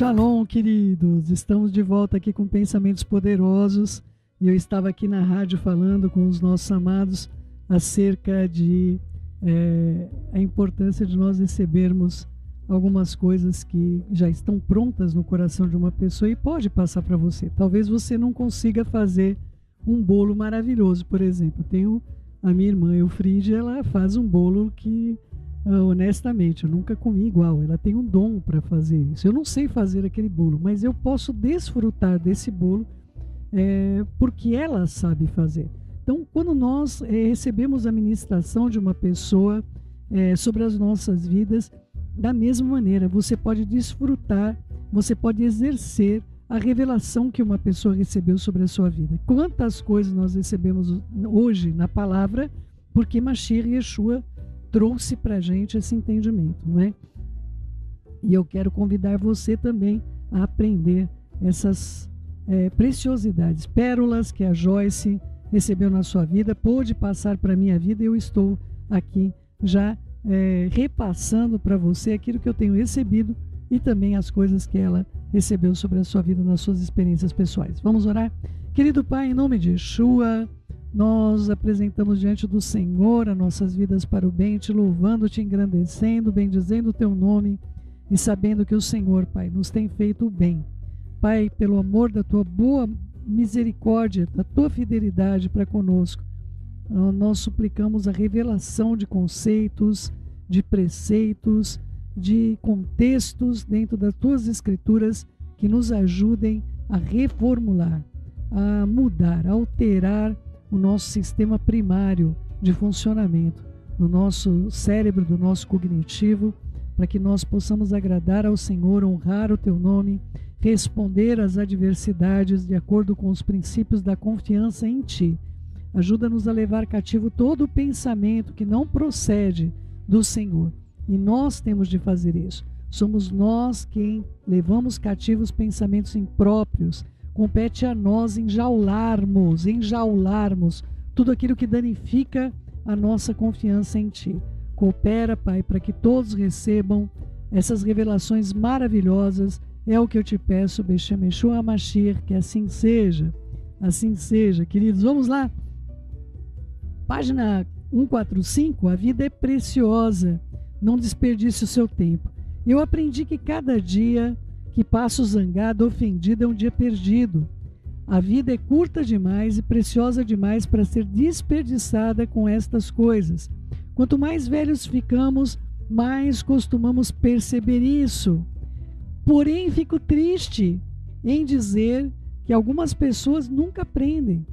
Shalom, queridos! Estamos de volta aqui com Pensamentos Poderosos e eu estava aqui na rádio falando com os nossos amados acerca de a importância de nós recebermos algumas coisas que já estão prontas no coração de uma pessoa e pode passar para você. Talvez você não consiga fazer um bolo maravilhoso, por exemplo. Tenho a minha irmã Eufrídia, ela faz um bolo que honestamente, eu nunca comi igual. Ela tem um dom para fazer isso. Eu não sei fazer aquele bolo, mas eu posso desfrutar desse bolo porque ela sabe fazer. Então, quando nós recebemos a ministração de uma pessoa sobre as nossas vidas, da mesma maneira, você pode desfrutar, você pode exercer a revelação que uma pessoa recebeu sobre a sua vida. Quantas coisas nós recebemos hoje na palavra, porque Mashiach Yeshua trouxe para a gente esse entendimento, não é? E eu quero convidar você também a aprender essas preciosidades, pérolas que a Joyce recebeu na sua vida, pôde passar para a minha vida, e eu estou aqui já repassando para você aquilo que eu tenho recebido e também as coisas que ela recebeu sobre a sua vida nas suas experiências pessoais. Vamos orar? Querido Pai, em nome de Yeshua, nós apresentamos diante do Senhor as nossas vidas para o bem, te louvando, te engrandecendo, bendizendo o teu nome e sabendo que o Senhor, Pai, nos tem feito o bem. Pai, pelo amor da tua boa misericórdia, da tua fidelidade para conosco, nós suplicamos a revelação de conceitos, de preceitos, de contextos dentro das tuas escrituras que nos ajudem a reformular, a mudar, a alterar o nosso sistema primário de funcionamento, do nosso cérebro, do nosso cognitivo, para que nós possamos agradar ao Senhor, honrar o teu nome, responder às adversidades de acordo com os princípios da confiança em ti. Ajuda-nos a levar cativo todo o pensamento que não procede do Senhor. E nós temos de fazer isso. Somos nós quem levamos cativos pensamentos impróprios. Compete a nós enjaularmos tudo aquilo que danifica a nossa confiança em ti. Coopera, Pai, para que todos recebam essas revelações maravilhosas. É o que eu te peço, Beshem Yeshua HaMashiach, que assim seja. Assim seja. Queridos, vamos lá. Página 145, a vida é preciosa, não desperdice o seu tempo. Eu aprendi que cada dia que passo zangado, ofendido, é um dia perdido. A vida é curta demais e preciosa demais para ser desperdiçada com estas coisas. Quanto mais velhos ficamos, mais costumamos perceber isso. Porém, fico triste em dizer que algumas pessoas nunca aprendem.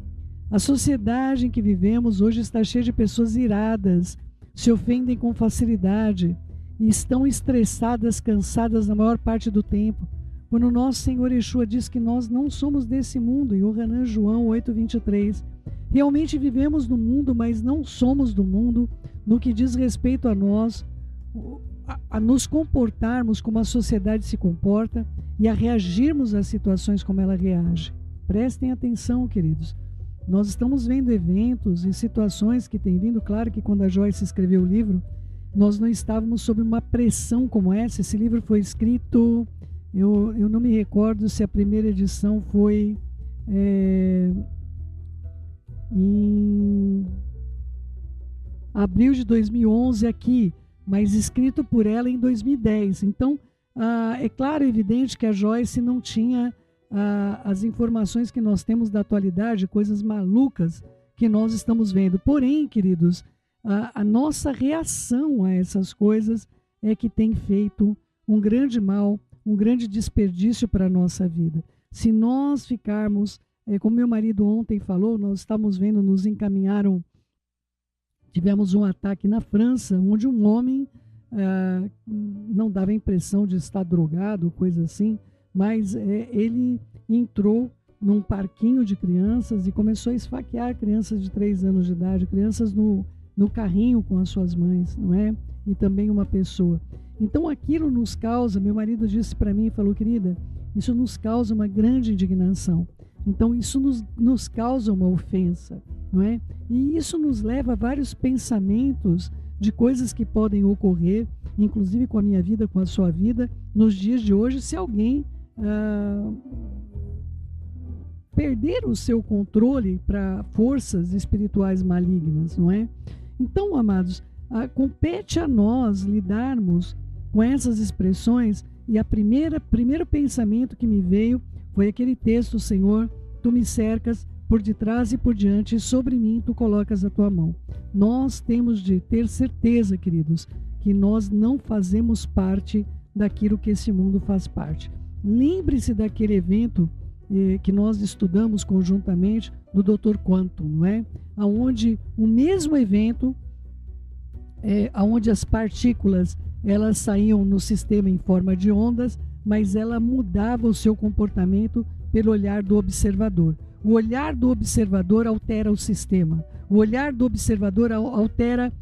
A sociedade em que vivemos hoje está cheia de pessoas iradas, se ofendem com facilidade e estão estressadas, cansadas na maior parte do tempo. Quando o nosso Senhor Yeshua diz que nós não somos desse mundo, em Yohanan João 8:23, realmente vivemos no mundo, mas não somos do mundo no que diz respeito a nós, a nos comportarmos como a sociedade se comporta e a reagirmos às situações como ela reage. Prestem atenção, queridos. Nós estamos vendo eventos e situações que têm vindo. Claro que quando a Joyce escreveu o livro, nós não estávamos sob uma pressão como essa. Esse livro foi escrito, eu não me recordo se a primeira edição foi em abril de 2011 aqui, mas escrito por ela em 2010. Então, é claro e evidente que a Joyce não tinha as informações que nós temos da atualidade, coisas malucas que nós estamos vendo. Porém, queridos, a nossa reação a essas coisas é que tem feito um grande mal, um grande desperdício para a nossa vida. Se nós ficarmos, como meu marido ontem falou, nós estamos vendo, nos encaminharam, tivemos um ataque na França, onde um homem não dava a impressão de estar drogado, coisa assim, mas ele entrou num parquinho de crianças e começou a esfaquear crianças de 3 anos de idade, crianças no carrinho com as suas mães, não é? E também uma pessoa. Então aquilo nos causa, meu marido disse para mim, falou, querida, isso nos causa uma grande indignação. Então isso nos causa uma ofensa, não é? E isso nos leva a vários pensamentos de coisas que podem ocorrer, inclusive com a minha vida, com a sua vida, nos dias de hoje, se alguém perder o seu controle para forças espirituais malignas, não é? Então, amados, compete a nós lidarmos com essas expressões, e primeiro pensamento que me veio foi aquele texto: Senhor, tu me cercas por detrás e por diante, e sobre mim tu colocas a tua mão. Nós temos de ter certeza, queridos, que nós não fazemos parte daquilo que esse mundo faz parte. Lembre-se daquele evento que nós estudamos conjuntamente do Dr. Quantum, não é? Onde o mesmo evento, onde as partículas elas saíam no sistema em forma de ondas, mas ela mudava o seu comportamento pelo olhar do observador. O olhar do observador altera o sistema. O olhar do observador altera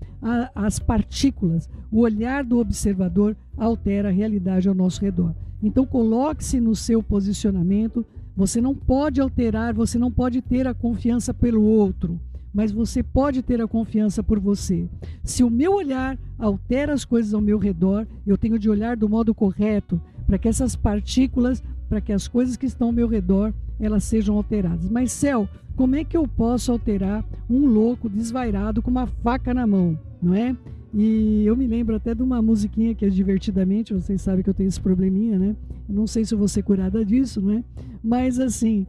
as partículas. O olhar do observador altera a realidade ao nosso redor. Então, coloque-se no seu posicionamento. Você não pode alterar, você não pode ter a confiança pelo outro, mas você pode ter a confiança por você. Se o meu olhar altera as coisas ao meu redor, eu tenho de olhar do modo correto, para que essas partículas, para que as coisas que estão ao meu redor, elas sejam alteradas. Mas, Céu, como é que eu posso alterar um louco desvairado com uma faca na mão, não é? E eu me lembro até de uma musiquinha que é Divertidamente, vocês sabem que eu tenho esse probleminha, né? Eu não sei se eu vou ser curada disso, né? Mas assim,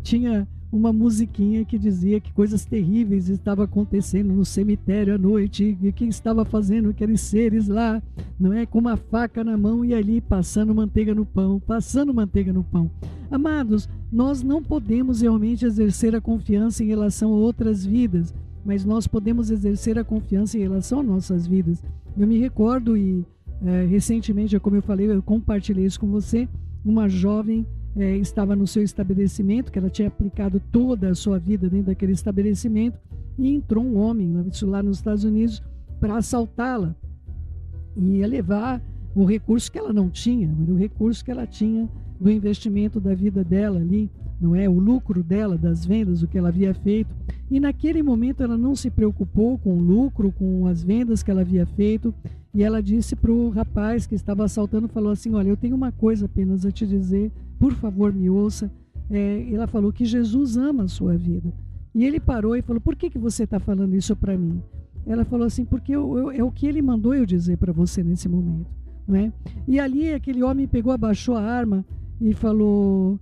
tinha uma musiquinha que dizia que coisas terríveis estavam acontecendo no cemitério à noite, e quem estava fazendo aqueles seres lá, não é? Com uma faca na mão e ali passando manteiga no pão, passando manteiga no pão. Amados, nós não podemos realmente exercer a confiança em relação a outras vidas, mas nós podemos exercer a confiança em relação a nossas vidas. Eu me recordo, e recentemente, como eu falei, eu compartilhei isso com você, uma jovem estava no seu estabelecimento, que ela tinha aplicado toda a sua vida dentro daquele estabelecimento, e entrou um homem, isso lá nos Estados Unidos, para assaltá-la. E ia levar o recurso que ela não tinha, o recurso que ela tinha do investimento da vida dela ali, não é? O lucro dela, das vendas, o que ela havia feito. E naquele momento ela não se preocupou com o lucro, com as vendas que ela havia feito. E ela disse para o rapaz que estava assaltando, falou assim: olha, eu tenho uma coisa apenas a te dizer, por favor me ouça. Ela falou que Jesus ama a sua vida. E ele parou e falou: por que você está falando isso para mim? Ela falou assim: porque é o que ele mandou eu dizer para você nesse momento, não é? E ali aquele homem pegou, abaixou a arma e falou: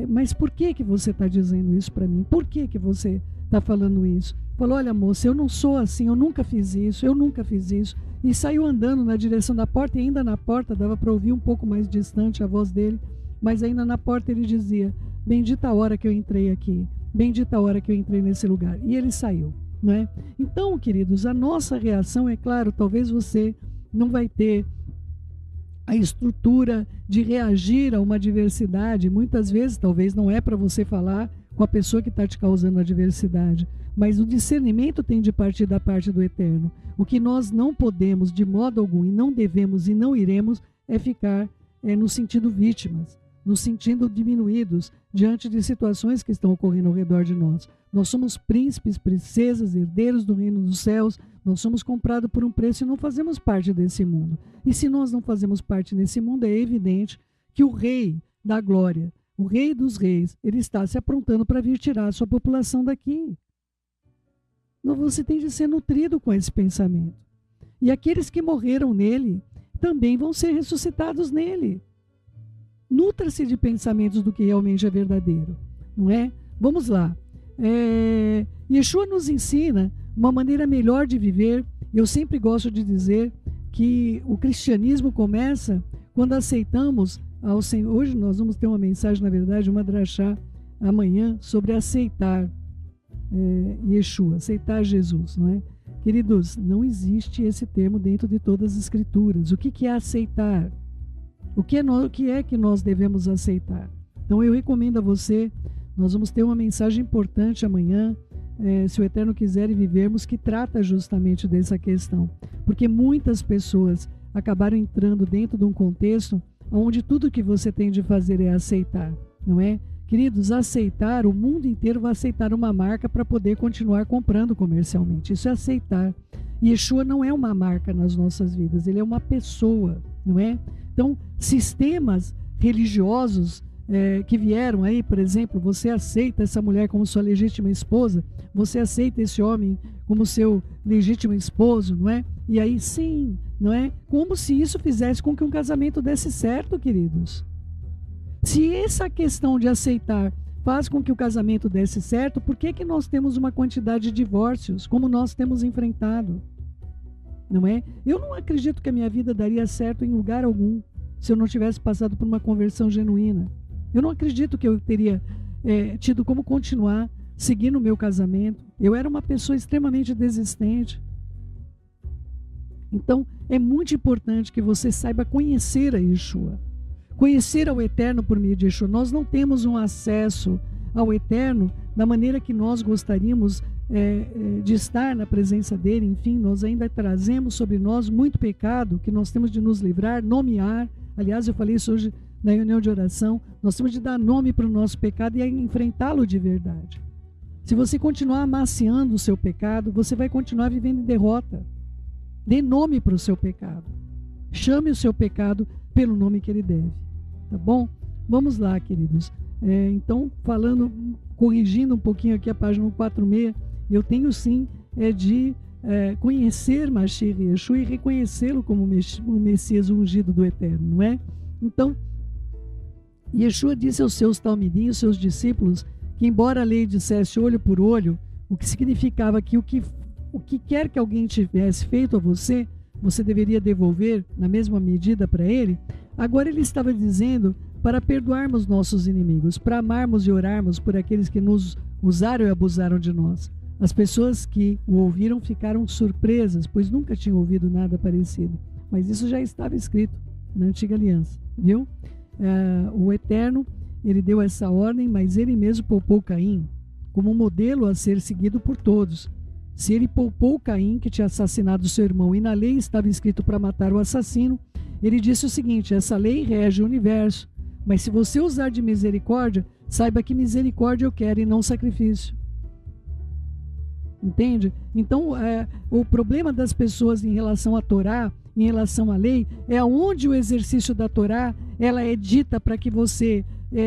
mas por que você está dizendo isso para mim? Por que você está falando isso? Falou: olha, moça, eu não sou assim, eu nunca fiz isso, eu nunca fiz isso. E saiu andando na direção da porta, e ainda na porta dava para ouvir um pouco mais distante a voz dele, mas ainda na porta ele dizia: bendita a hora que eu entrei aqui, bendita a hora que eu entrei nesse lugar. E ele saiu, não é? Então, queridos, a nossa reação, é claro, talvez você não vai ter a estrutura de reagir a uma adversidade. Muitas vezes, talvez não é para você falar com a pessoa que está te causando adversidade, mas o discernimento tem de partir da parte do Eterno. O que nós não podemos, de modo algum, e não devemos e não iremos, é ficar no sentido vítimas, no sentido diminuídos diante de situações que estão ocorrendo ao redor de nós. Nós somos príncipes, princesas, herdeiros do reino dos céus. Nós somos comprados por um preço e não fazemos parte desse mundo. E se nós não fazemos parte desse mundo, é evidente que o Rei da Glória, o Rei dos Reis, ele está se aprontando para vir tirar a sua população daqui. Então você tem de ser nutrido com esse pensamento. E aqueles que morreram nele também vão ser ressuscitados nele. Nutra-se de pensamentos do que realmente é verdadeiro, não é? Vamos lá. Yeshua nos ensina uma maneira melhor de viver. Eu sempre gosto de dizer que o cristianismo começa quando aceitamos ao Senhor. Hoje nós vamos ter uma mensagem, na verdade, uma drachá amanhã, sobre aceitar Yeshua, aceitar Jesus, não é? Queridos, não existe esse termo dentro de todas as escrituras. O que é aceitar? O que é que nós devemos aceitar? Então eu recomendo a você, nós vamos ter uma mensagem importante amanhã, se o Eterno quiser e vivermos, que trata justamente dessa questão. Porque muitas pessoas acabaram entrando dentro de um contexto onde tudo que você tem de fazer é aceitar, não é? Queridos, aceitar, o mundo inteiro vai aceitar uma marca para poder continuar comprando comercialmente. Isso é aceitar. Yeshua não é uma marca nas nossas vidas, ele é uma pessoa, não é? Então, sistemas religiosos que vieram aí, por exemplo, você aceita essa mulher como sua legítima esposa? Você aceita esse homem como seu legítimo esposo, não é? E aí sim, não é? Como se isso fizesse com que um casamento desse certo, queridos. Se essa questão de aceitar faz com que o casamento desse certo, por que que nós temos uma quantidade de divórcios, como nós temos enfrentado? Não é? Eu não acredito que a minha vida daria certo em lugar algum se eu não tivesse passado por uma conversão genuína. Eu não acredito que eu teria tido como continuar seguindo o meu casamento. Eu era uma pessoa extremamente desistente. Então, é muito importante que você saiba conhecer a Yeshua. Conhecer ao Eterno por meio de Yeshua. Nós não temos um acesso ao Eterno da maneira que nós gostaríamos de estar na presença dele. Enfim, nós ainda trazemos sobre nós muito pecado que nós temos de nos livrar, nomear. Aliás, eu falei isso hoje na reunião de oração. Nós temos de dar nome para o nosso pecado e enfrentá-lo de verdade. Se você continuar amaciando o seu pecado, você vai continuar vivendo em derrota. Dê nome para o seu pecado. Chame o seu pecado pelo nome que ele deve. Tá bom? Vamos lá, queridos. Então, corrigindo um pouquinho aqui a página 146, eu tenho sim de conhecer Mashiach Yeshua e reconhecê-lo como o Messias ungido do Eterno, não é? Então, Yeshua disse aos seus talmidim, seus discípulos, que embora a lei dissesse olho por olho, o que significava que o que quer que alguém tivesse feito a você, você deveria devolver na mesma medida para ele. Agora ele estava dizendo para perdoarmos nossos inimigos, para amarmos e orarmos por aqueles que nos usaram e abusaram de nós. As pessoas que o ouviram ficaram surpresas, pois nunca tinham ouvido nada parecido. Mas isso já estava escrito na Antiga Aliança, viu? O Eterno, ele deu essa ordem, mas ele mesmo poupou Caim como um modelo a ser seguido por todos. Se ele poupou Caim, que tinha assassinado seu irmão, e na lei estava escrito para matar o assassino, ele disse o seguinte: essa lei rege o universo, mas se você usar de misericórdia, saiba que misericórdia eu quero e não sacrifício. Entende? Então, o problema das pessoas em relação à Torá, em relação à lei, é onde o exercício da Torá, ela é dita para que você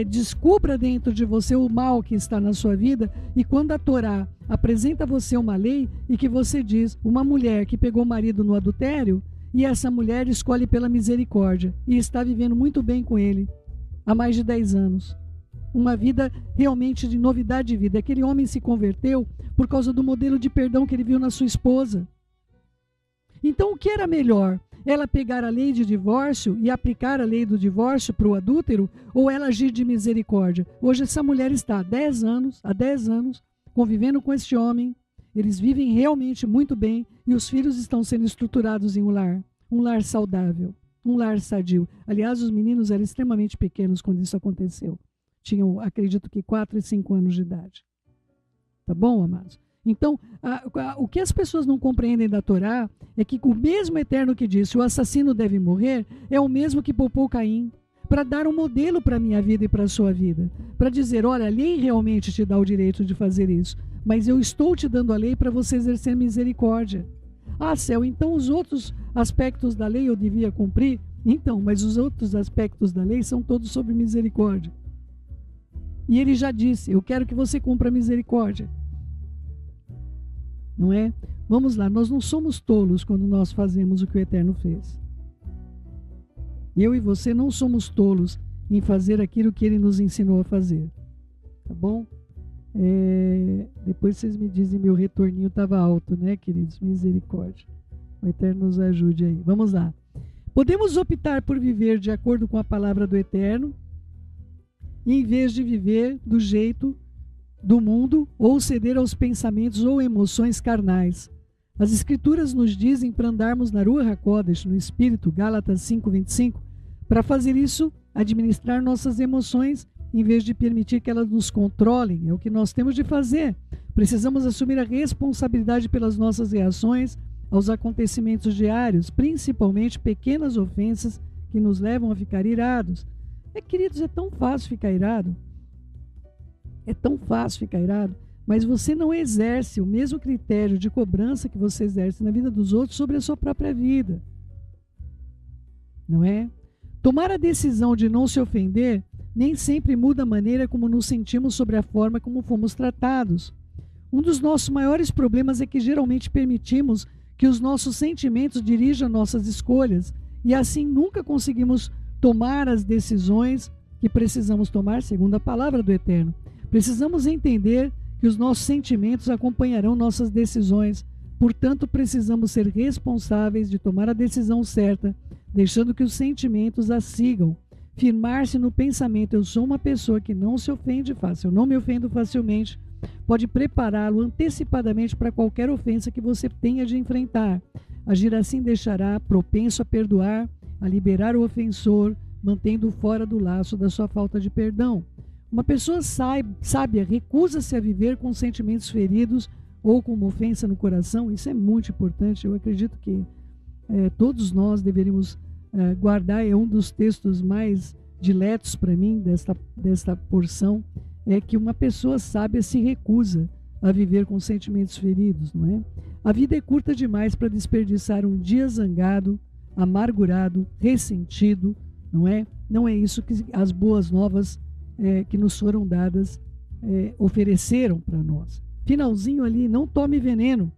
descubra dentro de você o mal que está na sua vida, e quando a Torá apresenta a você uma lei e que você diz, uma mulher que pegou o marido no adultério, e essa mulher escolhe pela misericórdia e está vivendo muito bem com ele há mais de 10 anos. Uma vida realmente de novidade de vida. Aquele homem se converteu por causa do modelo de perdão que ele viu na sua esposa. Então, o que era melhor? Ela pegar a lei de divórcio e aplicar a lei do divórcio para o adúltero, ou ela agir de misericórdia? Hoje essa mulher está há 10 anos, convivendo com este homem. Eles vivem realmente muito bem e os filhos estão sendo estruturados em um lar saudável, um lar sadio. Aliás, os meninos eram extremamente pequenos quando isso aconteceu. Tinham, acredito que 4 e 5 anos de idade. Tá bom, amados? Então, o que as pessoas não compreendem da Torá é que o mesmo Eterno que disse o assassino deve morrer é o mesmo que poupou Caim, para dar um modelo para a minha vida e para a sua vida. Para dizer, olha, a lei realmente te dá o direito de fazer isso, mas eu estou te dando a lei para você exercer misericórdia. Ah, céu, então os outros aspectos da lei eu devia cumprir? Então, mas os outros aspectos da lei são todos sobre misericórdia. E ele já disse, eu quero que você cumpra a misericórdia. Não é? Vamos lá, nós não somos tolos quando nós fazemos o que o Eterno fez. Eu e você não somos tolos em fazer aquilo que ele nos ensinou a fazer. Tá bom? Depois vocês me dizem, meu retorninho estava alto, né, queridos? Misericórdia. O Eterno nos ajude aí. Vamos lá. Podemos optar por viver de acordo com a palavra do Eterno, em vez de viver do jeito do mundo ou ceder aos pensamentos ou emoções carnais. As Escrituras nos dizem para andarmos na Ruach HaKodesh, no Espírito, Gálatas 5:25, para fazer isso, administrar nossas emoções, em vez de permitir que elas nos controlem. É o que nós temos de fazer. Precisamos assumir a responsabilidade pelas nossas reações aos acontecimentos diários, principalmente pequenas ofensas que nos levam a ficar irados. Queridos, é tão fácil ficar irado. É tão fácil ficar irado, mas você não exerce o mesmo critério de cobrança que você exerce na vida dos outros sobre a sua própria vida. Não é? Tomar a decisão de não se ofender nem sempre muda a maneira como nos sentimos sobre a forma como fomos tratados. Um dos nossos maiores problemas é que geralmente permitimos que os nossos sentimentos dirijam nossas escolhas e assim nunca conseguimos tomar as decisões que precisamos tomar segundo a palavra do Eterno. Precisamos entender que os nossos sentimentos acompanharão nossas decisões, portanto precisamos ser responsáveis de tomar a decisão certa, deixando que os sentimentos a sigam. Firmar-se no pensamento, eu sou uma pessoa que não se ofende fácil, eu não me ofendo facilmente, pode prepará-lo antecipadamente para qualquer ofensa que você tenha de enfrentar. Agir assim deixará propenso a perdoar, a liberar o ofensor, mantendo-o fora do laço da sua falta de perdão. Uma pessoa sábia recusa-se a viver com sentimentos feridos ou com uma ofensa no coração. Isso é muito importante. Eu acredito que todos nós deveríamos guardar. É um dos textos mais diletos para mim desta porção, é que uma pessoa sábia se recusa a viver com sentimentos feridos, não é? A vida é curta demais para desperdiçar um dia zangado, amargurado, ressentido, não é? Não é isso que as boas novas que nos foram dadas ofereceram para nós. Finalzinho ali, não tome veneno.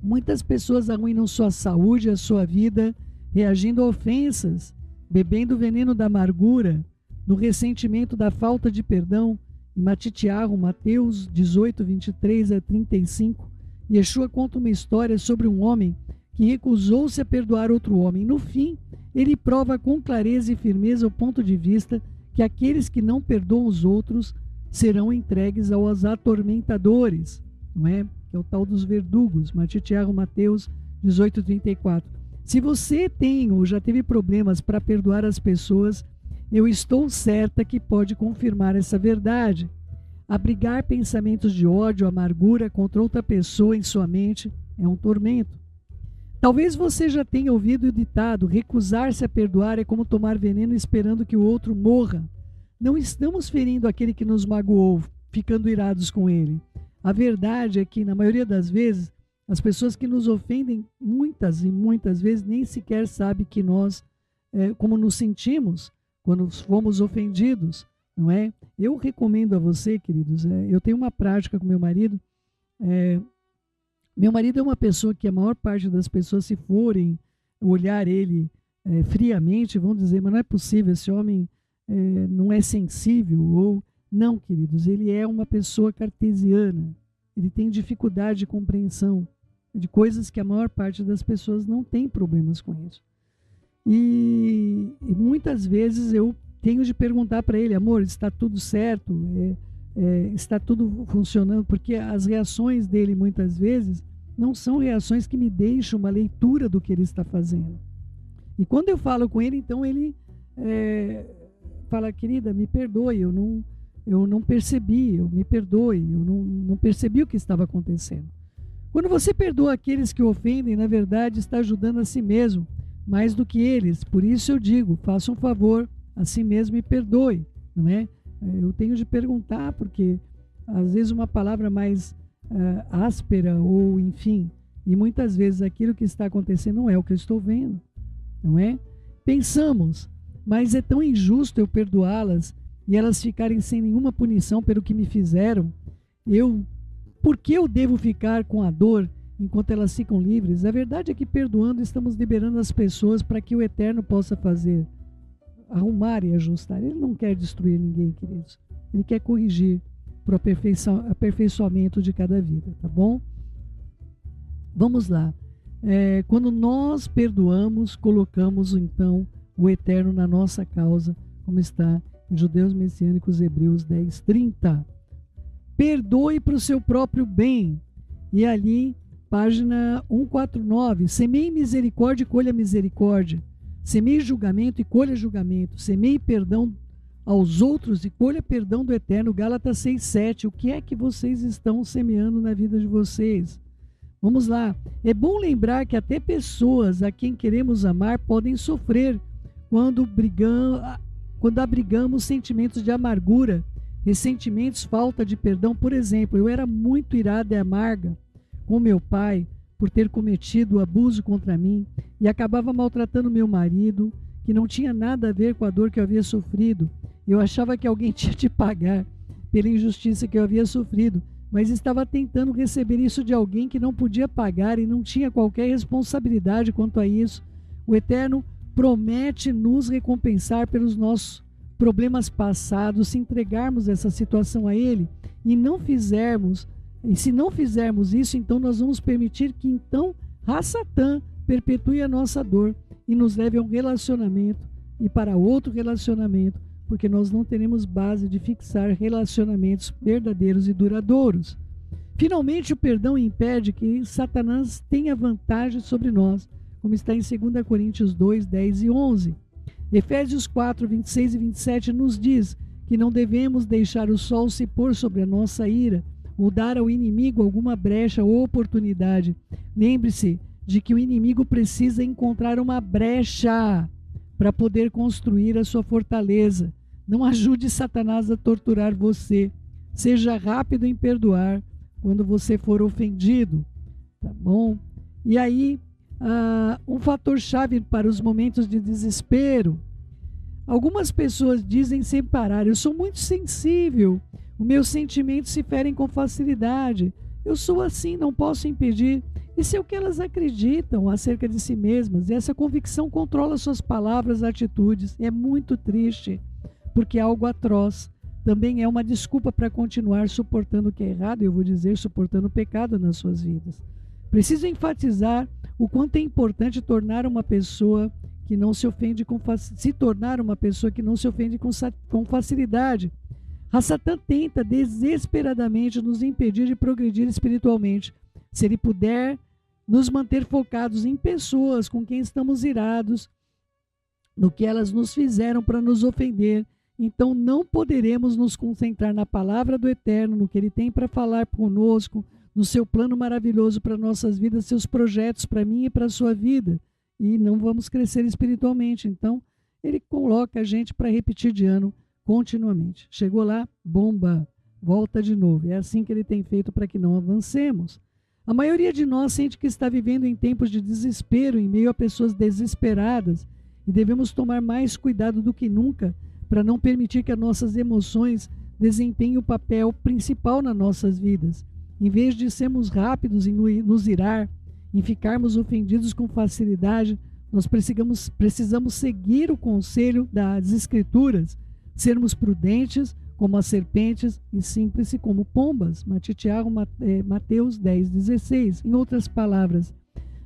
Muitas pessoas arruinam sua saúde, a sua vida, reagindo a ofensas, bebendo o veneno da amargura, no ressentimento da falta de perdão. Em Matitiahu, Mateus 18, 23 a 35, Yeshua conta uma história sobre um homem que recusou-se a perdoar outro homem. No fim, ele prova com clareza e firmeza o ponto de vista que aqueles que não perdoam os outros serão entregues aos atormentadores, não é? Que é o tal dos verdugos. Matitiahu, Mateus 18, 34. Se você tem ou já teve problemas para perdoar as pessoas, eu estou certa que pode confirmar essa verdade. Abrigar pensamentos de ódio, amargura contra outra pessoa em sua mente é um tormento. Talvez você já tenha ouvido o ditado: recusar-se a perdoar é como tomar veneno esperando que o outro morra. Não estamos ferindo aquele que nos magoou, ficando irados com ele. A verdade é que, na maioria das vezes, as pessoas que nos ofendem, muitas e muitas vezes, nem sequer sabem que nós, como nos sentimos quando fomos ofendidos, não é? Eu recomendo a você, queridos, eu tenho uma prática com meu marido. Meu marido é uma pessoa que a maior parte das pessoas, se forem olhar ele friamente, vão dizer: mas não é possível, esse homem não é sensível. Ou não, queridos, ele é uma pessoa cartesiana, ele tem dificuldade de compreensão de coisas que a maior parte das pessoas não tem problemas com isso. E muitas vezes eu tenho de perguntar para ele: amor, está tudo certo? Está tudo funcionando? Porque as reações dele muitas vezes não são reações que me deixam uma leitura do que ele está fazendo. E quando eu falo com ele, então ele fala: querida, me perdoe, eu não percebi, me perdoe, eu não percebi o que estava acontecendo. Quando você perdoa aqueles que o ofendem, na verdade está ajudando a si mesmo mais do que eles. Por isso eu digo: faça um favor a si mesmo e perdoe, não é? Eu tenho de perguntar, porque às vezes uma palavra mais áspera, ou enfim, e muitas vezes aquilo que está acontecendo não é o que eu estou vendo, não é? Pensamos: mas é tão injusto eu perdoá-las e elas ficarem sem nenhuma punição pelo que me fizeram. Por que eu devo ficar com a dor enquanto elas ficam livres? A verdade é que perdoando estamos liberando as pessoas para que o Eterno possa fazer, arrumar e ajustar. Ele não quer destruir ninguém, queridos. Ele quer corrigir para o aperfeiçoamento de cada vida, tá bom? Vamos lá. Quando nós perdoamos, colocamos então o Eterno na nossa causa, como está em Judeus Messiânicos, Hebreus 10, 30. Perdoe para o seu próprio bem. E ali, página 149, semeie misericórdia e colha misericórdia. Semeie julgamento e colha julgamento. Semeie perdão aos outros e colha perdão do Eterno. Gálatas 6:7. O que é que vocês estão semeando na vida de vocês? Vamos lá. É bom lembrar que até pessoas a quem queremos amar podem sofrer quando abrigamos sentimentos de amargura, ressentimentos, falta de perdão. Por exemplo, eu era muito irada e amarga com meu pai por ter cometido abuso contra mim e acabava maltratando meu marido, que não tinha nada a ver com a dor que eu havia sofrido. Eu achava que alguém tinha de pagar pela injustiça que eu havia sofrido, mas estava tentando receber isso de alguém que não podia pagar e não tinha qualquer responsabilidade quanto a isso. O Eterno promete nos recompensar pelos nossos problemas passados, se entregarmos essa situação a Ele e se não fizermos isso, então nós vamos permitir que então Hassatã perpetue a nossa dor e nos leve a um relacionamento e para outro relacionamento, porque nós não teremos base de fixar relacionamentos verdadeiros e duradouros. Finalmente, o perdão impede que Satanás tenha vantagem sobre nós, como está em 2 Coríntios 2, 10 e 11. Efésios 4, 26 e 27 nos diz que não devemos deixar o sol se pôr sobre a nossa ira, ou dar ao inimigo alguma brecha ou oportunidade. Lembre-se de que o inimigo precisa encontrar uma brecha para poder construir a sua fortaleza. Não ajude Satanás a torturar você. Seja rápido em perdoar quando você for ofendido, tá bom? E aí, um fator chave para os momentos de desespero. Algumas pessoas dizem sem parar: eu sou muito sensível, os meus sentimentos se ferem com facilidade, eu sou assim, não posso impedir. Isso é o que elas acreditam acerca de si mesmas, e essa convicção controla suas palavras e atitudes. É muito triste, porque é algo atroz. Também é uma desculpa para continuar suportando o que é errado, eu vou dizer, suportando o pecado nas suas vidas. Preciso enfatizar o quanto é importante tornar uma pessoa que não se ofende se tornar uma pessoa que não se ofende com facilidade. Hassatã tenta desesperadamente nos impedir de progredir espiritualmente. Se ele puder nos manter focados em pessoas com quem estamos irados, no que elas nos fizeram para nos ofender, então não poderemos nos concentrar na palavra do Eterno, no que Ele tem para falar conosco, no seu plano maravilhoso para nossas vidas, seus projetos para mim e para a sua vida. E não vamos crescer espiritualmente. Então, Ele coloca a gente para repetir de ano continuamente. Chegou lá, bomba, volta de novo. É assim que Ele tem feito para que não avancemos. A maioria de nós sente que está vivendo em tempos de desespero, em meio a pessoas desesperadas, e devemos tomar mais cuidado do que nunca para não permitir que as nossas emoções desempenhem o papel principal nas nossas vidas. Em vez de sermos rápidos em nos irar, em ficarmos ofendidos com facilidade, nós precisamos seguir o conselho das Escrituras, sermos prudentes como as serpentes e simples como pombas. Mateus 10, 16. Em outras palavras,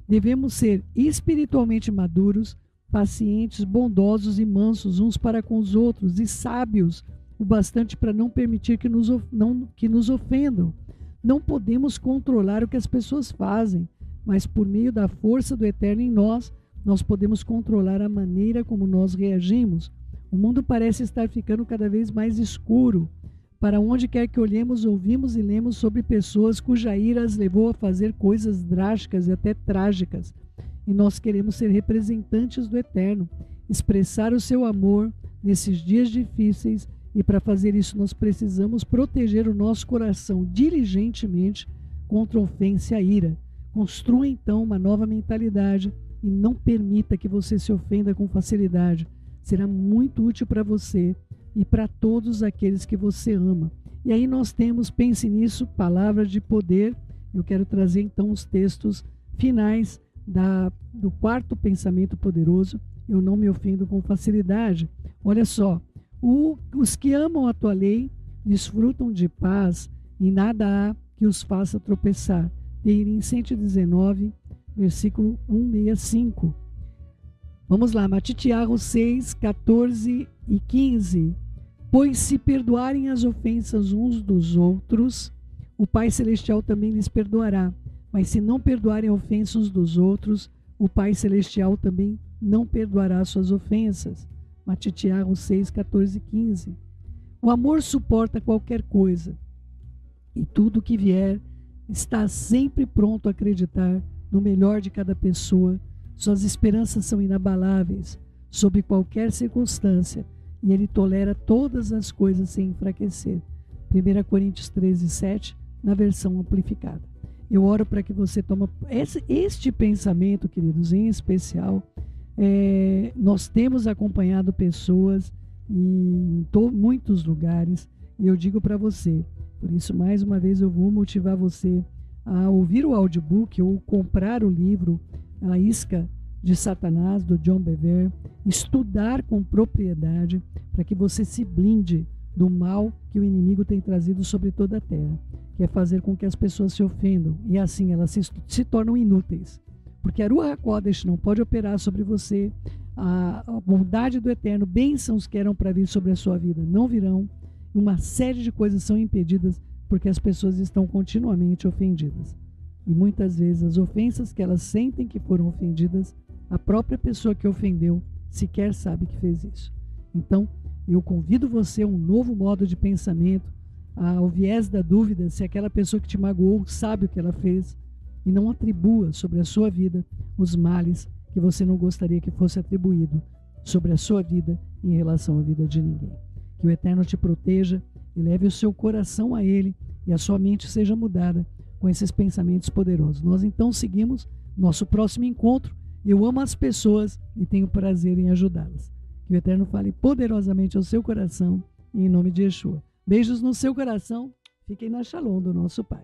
devemos ser espiritualmente maduros, pacientes, bondosos e mansos uns para com os outros e sábios o bastante para não permitir que nos ofendam. Não podemos controlar o que as pessoas fazem, mas por meio da força do Eterno em nós, nós podemos controlar a maneira como nós reagimos. O mundo parece estar ficando cada vez mais escuro. Para onde quer que olhemos, ouvimos e lemos sobre pessoas cuja ira as levou a fazer coisas drásticas e até trágicas. E nós queremos ser representantes do Eterno, expressar o seu amor nesses dias difíceis, e para fazer isso nós precisamos proteger o nosso coração diligentemente contra a ofensa e a ira. Construa então uma nova mentalidade e não permita que você se ofenda com facilidade. Será muito útil para você e para todos aqueles que você ama. E aí nós temos, pense nisso, palavras de poder. Eu quero trazer então os textos finais do quarto pensamento poderoso. Eu não me ofendo com facilidade. Olha só, os que amam a tua lei desfrutam de paz e nada há que os faça tropeçar. Em 119, versículo 165. Vamos lá, Matitiago 6, 14 e 15. Pois se perdoarem as ofensas uns dos outros, o Pai Celestial também lhes perdoará. Mas se não perdoarem ofensas uns dos outros, o Pai Celestial também não perdoará suas ofensas. Matitiago 6, 14 e 15. O amor suporta qualquer coisa, e tudo que vier está sempre pronto a acreditar no melhor de cada pessoa. Suas esperanças são inabaláveis, sob qualquer circunstância, e ele tolera todas as coisas sem enfraquecer. 1 Coríntios 13, 7, na versão amplificada. Eu oro para que você tome este pensamento, queridos, em especial, Nós temos acompanhado pessoas em muitos lugares, e eu digo para você, por isso mais uma vez eu vou motivar você a ouvir o audiobook ou comprar o livro A Isca de Satanás, do John Bevere, estudar com propriedade para que você se blinde do mal que o inimigo tem trazido sobre toda a terra, que é fazer com que as pessoas se ofendam e assim elas se tornam inúteis. Porque a Ruach HaKodesh não pode operar sobre você, a bondade do Eterno, bênçãos que eram para vir sobre a sua vida não virão, uma série de coisas são impedidas porque as pessoas estão continuamente ofendidas. E muitas vezes as ofensas que elas sentem que foram ofendidas, a própria pessoa que ofendeu sequer sabe que fez isso. Então, eu convido você a um novo modo de pensamento, ao viés da dúvida se aquela pessoa que te magoou sabe o que ela fez, e não atribua sobre a sua vida os males que você não gostaria que fosse atribuído sobre a sua vida em relação à vida de ninguém. Que o Eterno te proteja e leve o seu coração a Ele e a sua mente seja mudada com esses pensamentos poderosos. Nós então seguimos nosso próximo encontro. Eu amo as pessoas e tenho prazer em ajudá-las. Que o Eterno fale poderosamente ao seu coração em nome de Yeshua. Beijos no seu coração. Fiquem na Shalom do nosso Pai.